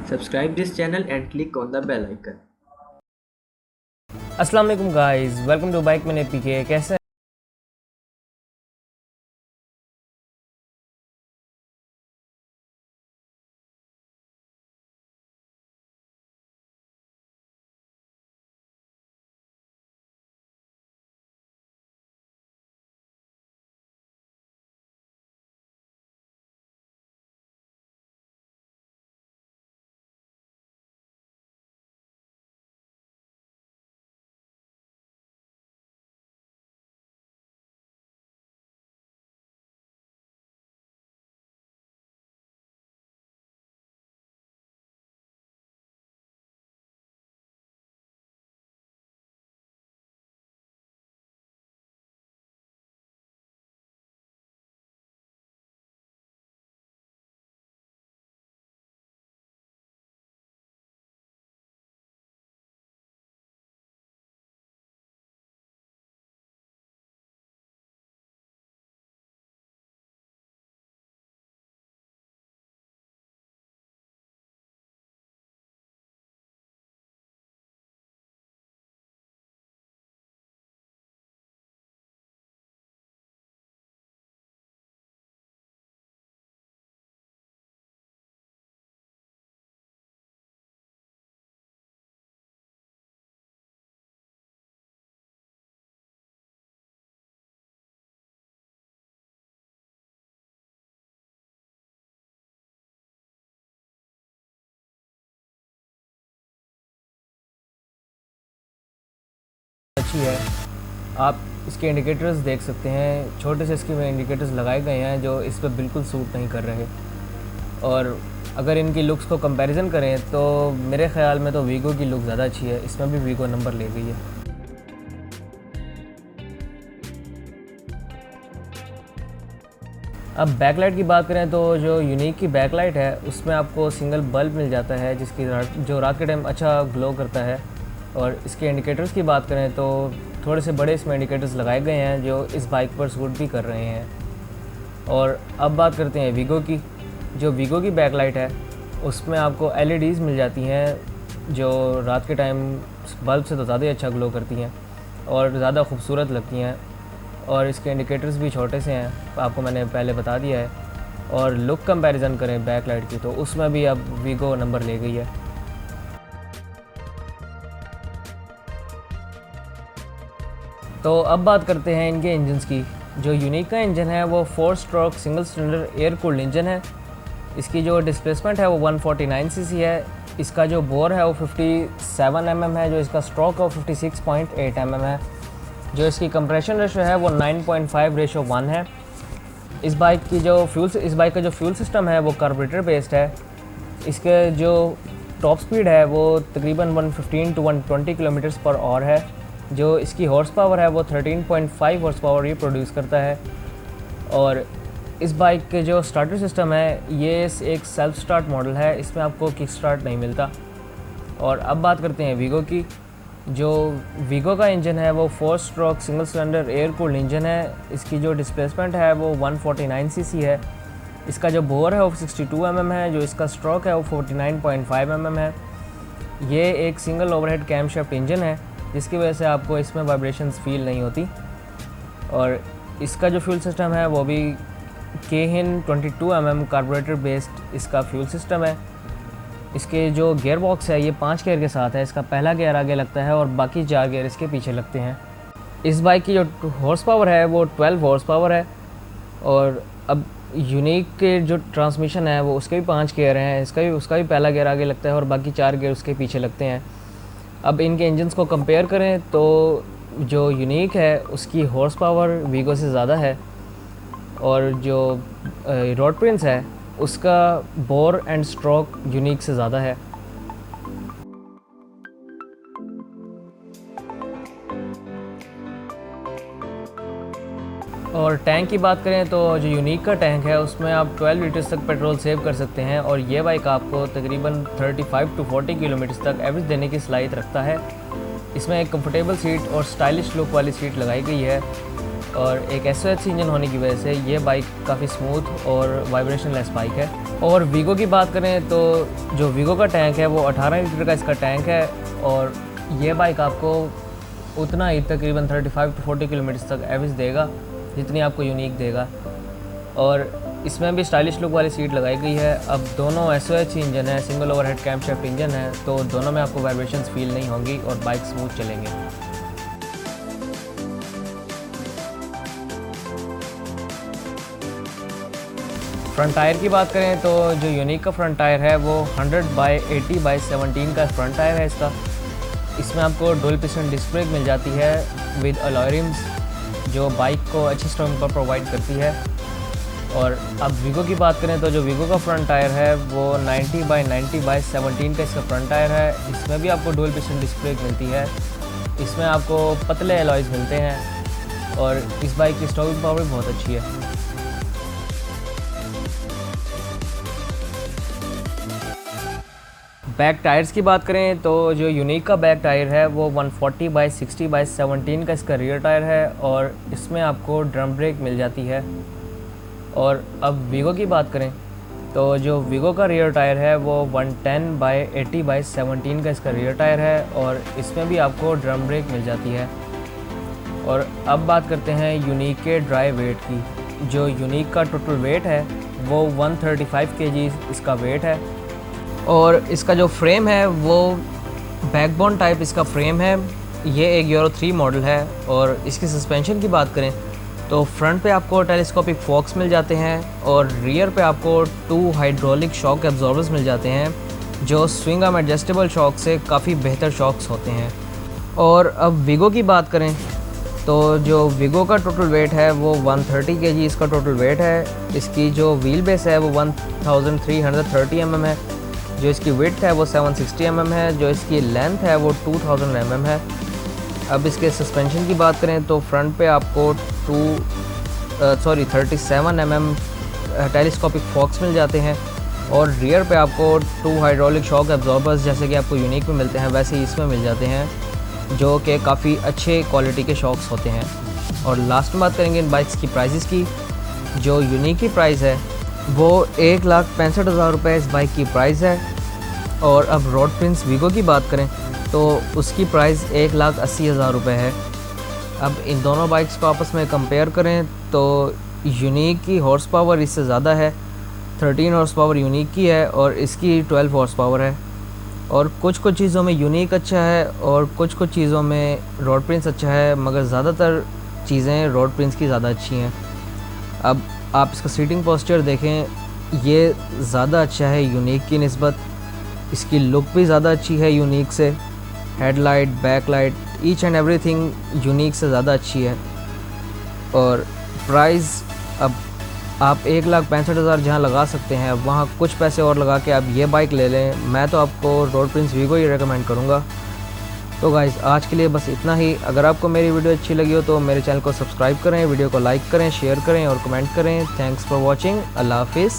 Subscribe this channel and click on the bell icon. अस्सलाम वालेकुम guys, welcome to bike man APK. कैसे अच्छी है। आप इसके इंडिकेटर्स देख सकते हैं, छोटे से इसके में इंडिकेटर्स लगाए गए हैं जो इस पर बिल्कुल सूट नहीं कर रहे। और अगर इनकी लुक्स को कंपैरिजन करें तो मेरे ख़्याल में तो वीगो की लुक ज़्यादा अच्छी है। इसमें भी वीगो नंबर ले गई है। अब बैकलाइट की बात करें तो जो यूनिक की बैकलाइट है उसमें आपको सिंगल बल्ब मिल जाता है जिसकी जो रात के टाइम अच्छा ग्लो करता है। और इसके इंडिकेटर्स की बात करें तो थोड़े से बड़े इसमें इंडिकेटर्स लगाए गए हैं जो इस बाइक पर सूट भी कर रहे हैं। और अब बात करते हैं वीगो की। जो वीगो की बैकलाइट है उसमें आपको एलईडीज़ मिल जाती हैं जो रात के टाइम बल्ब से तो ज़्यादा ही अच्छा ग्लो करती हैं और ज़्यादा खूबसूरत लगती हैं। और इसके इंडिकेटर्स भी छोटे से हैं, आपको मैंने पहले बता दिया है। और लुक कंपैरिजन करें बैकलाइट की तो उसमें भी अब वीगो नंबर ले गई है। तो अब बात करते हैं इनके इंजन्स की। जो यूनिक का इंजन है वो 4 stroke single cylinder air cooled engine है। इसकी जो डिस्प्लेसमेंट है वो 149 सीसी है। इसका जो बोर है वो 57 mm है। जो इसका स्ट्रोक है वो 56.8 mm है। जो इसकी कंप्रेशन रेशो है वो 9.5:1 है। इस बाइक का जो फ्यूल सिस्टम है वो कार्बोरेटर बेस्ड है। इसके जो टॉप स्पीड है वो तकरीबन 115 to 120 किलोमीटर्स पर आवर है। जो इसकी हॉर्स पावर है वो 13.5 हॉर्स पावर ये प्रोड्यूस करता है। और इस बाइक के जो स्टार्टर सिस्टम है ये एक सेल्फ स्टार्ट मॉडल है, इसमें आपको किक स्टार्ट नहीं मिलता। और अब बात करते हैं वीगो की। जो वीगो का इंजन है वो 4 stroke single cylinder air cooled engine है। इसकी जो डिस्प्लेसमेंट है वो 149 सीसी है। इसका जो बोर है वो 62 mm है। जो इसका स्ट्रोक है वो 49.5 mm है। ये एक सिंगल ओवरहेड कैमशाफ्ट इंजन है जिसकी वजह से आपको इसमें वाइब्रेशंस फील नहीं होती। और इसका जो फ्यूल सिस्टम है वो भी केहिन 22 mm कार्बोरेटर बेस्ड इसका फ्यूल सिस्टम है। इसके जो गियर बॉक्स है ये 5 गियर के साथ है। इसका पहला गियर आगे लगता है और बाकी 4 गियर इसके पीछे लगते हैं। इस बाइक की जो हॉर्स पावर है वो 12 हॉर्स पावर है। और अब यूनिक के जो ट्रांसमिशन है वो उसके भी 5 गियर हैं। उसका भी पहला गियर आगे लगता है और बाकी 4 गियर उसके पीछे लगते हैं। अब इनके इंजन्स को कंपेयर करें तो जो यूनिक है उसकी हॉर्स पावर वीगो से ज़्यादा है। और जो रोड प्रिंस है उसका बोर एंड स्ट्रोक यूनिक से ज़्यादा है। और टैंक की बात करें तो जो यूनिक का टैंक है उसमें आप 12 लीटर्स तक पेट्रोल सेव कर सकते हैं। और ये बाइक आपको तकरीबन 35 to 40 किलोमीटर्स तक एवरेज देने की सलाहियत रखता है। इसमें एक कंफर्टेबल सीट और स्टाइलिश लुक वाली सीट लगाई गई है और एक SOHC इंजन होने की वजह से ये बाइक काफ़ी स्मूथ और वाइब्रेशन लेस बाइक है। और वीगो की बात करें तो जो वीगो का टैंक है वो 18 लीटर का इसका टैंक है और ये बाइक आपको उतना ही तकरीबन 35 to 40 किलोमीटर तक एवरेज देगा जितनी आपको यूनिक देगा। और इसमें भी स्टाइलिश लुक वाली सीट लगाई गई है। अब दोनों SOHC इंजन है, सिंगल ओवरहेड कैमशाफ्ट इंजन है, तो दोनों में आपको वाइब्रेशंस फील नहीं होंगी और बाइक स्मूथ चलेंगे। फ्रंट टायर की बात करें तो जो यूनिक का फ्रंट टायर है वो 100/80/17 का फ्रंट टायर है इसका। इसमें आपको डुअल पिस्टन डिस्क ब्रेक मिल जाती है विद अलॉय रिम्स जो बाइक को अच्छी स्ट्रॉन्ग पर प्रोवाइड करती है। और अब वीगो की बात करें तो जो वीगो का फ्रंट टायर है वो 90/90/17 का इसका फ्रंट टायर है। इसमें भी आपको डुअल पिस्टन डिस्क ब्रेक मिलती है। इसमें आपको पतले अलॉयज़ मिलते हैं और इस बाइक की स्टॉपिंग पावर भी बहुत अच्छी है। बैक टायर्स की बात करें तो जो यूनिक का बैक टायर है वो 140/60/17 का इसका रियर टायर है और इसमें आपको ड्रम ब्रेक मिल जाती है। और अब वीगो की बात करें तो जो वीगो का रियर टायर है वो 110/80/17 का इसका रियर टायर है और इसमें भी आपको ड्रम ब्रेक मिल जाती है। और अब बात करते हैं यूनिक के ड्राई वेट की। जो यूनिक का टोटल वेट है वो 135 kg इसका वेट है और इसका जो फ्रेम है वो बैकबोन टाइप इसका फ्रेम है। ये एक यूरो 3 मॉडल है। और इसकी सस्पेंशन की बात करें तो फ्रंट पे आपको टेलीस्कोपिक फोक्स मिल जाते हैं और रियर पे आपको 2 हाइड्रोलिक शॉक एब्जॉर्बर्स मिल जाते हैं जो स्विंग आर्म एडजस्टेबल शॉक से काफ़ी बेहतर शॉक्स होते हैं। और अब वीगो की बात करें तो जो वीगो का टोटल वेट है वो 130 kg इसका टोटल वेट है। इसकी जो व्हील बेस है वो 1330 mm है। जो इसकी विड्थ है वो 760 mm है। जो इसकी लेंथ है वो 2000 mm है। अब इसके सस्पेंशन की बात करें तो फ्रंट पे आपको 37 mm टेलीस्कोपिक फॉक्स मिल जाते हैं और रियर पे आपको 2 हाइड्रोलिक शॉक एब्जॉर्बर्स जैसे कि आपको यूनिक में मिलते हैं वैसे ही इसमें मिल जाते हैं जो कि काफ़ी अच्छे क्वालिटी के शॉक्स होते हैं। और लास्ट में बात करेंगे इन बाइक्स की प्राइसेस की। जो यूनिक की प्राइस है वो 1,65,000 रुपये इस बाइक की प्राइस है। और अब रोड प्रिंस वीगो की बात करें तो उसकी प्राइस 1,80,000 रुपये है। अब इन दोनों बाइक्स को आपस में कंपेयर करें तो यूनिक की हॉर्स पावर इससे ज़्यादा है। 13 हॉर्स पावर यूनिक की है और इसकी 12 हॉर्स पावर है। और कुछ चीज़ों में यूनिक अच्छा है और कुछ चीज़ों में रोड प्रिंस अच्छा है, मगर ज़्यादातर चीज़ें रोड प्रिंस की ज़्यादा अच्छी हैं। अब आप इसका सीटिंग पोस्चर देखें, ये ज़्यादा अच्छा है यूनिक की निस्बत। इसकी लुक भी ज़्यादा अच्छी है यूनिक से। Headlight, backlight, each and everything unique से ज़्यादा अच्छी है। और प्राइस अब आप 1,65,000 जहाँ लगा सकते हैं वहाँ कुछ पैसे और लगा के आप ये बाइक ले लें। मैं तो आपको रोड प्रिंस वीगो ही रेकमेंड करूँगा। तो गाइज़ आज के लिए बस इतना ही। अगर आपको मेरी वीडियो अच्छी लगी हो तो मेरे चैनल को सब्सक्राइब करें, वीडियो को लाइक करें, शेयर करें और कमेंट करें। Thanks for watching. अल्लाह हाफिज़।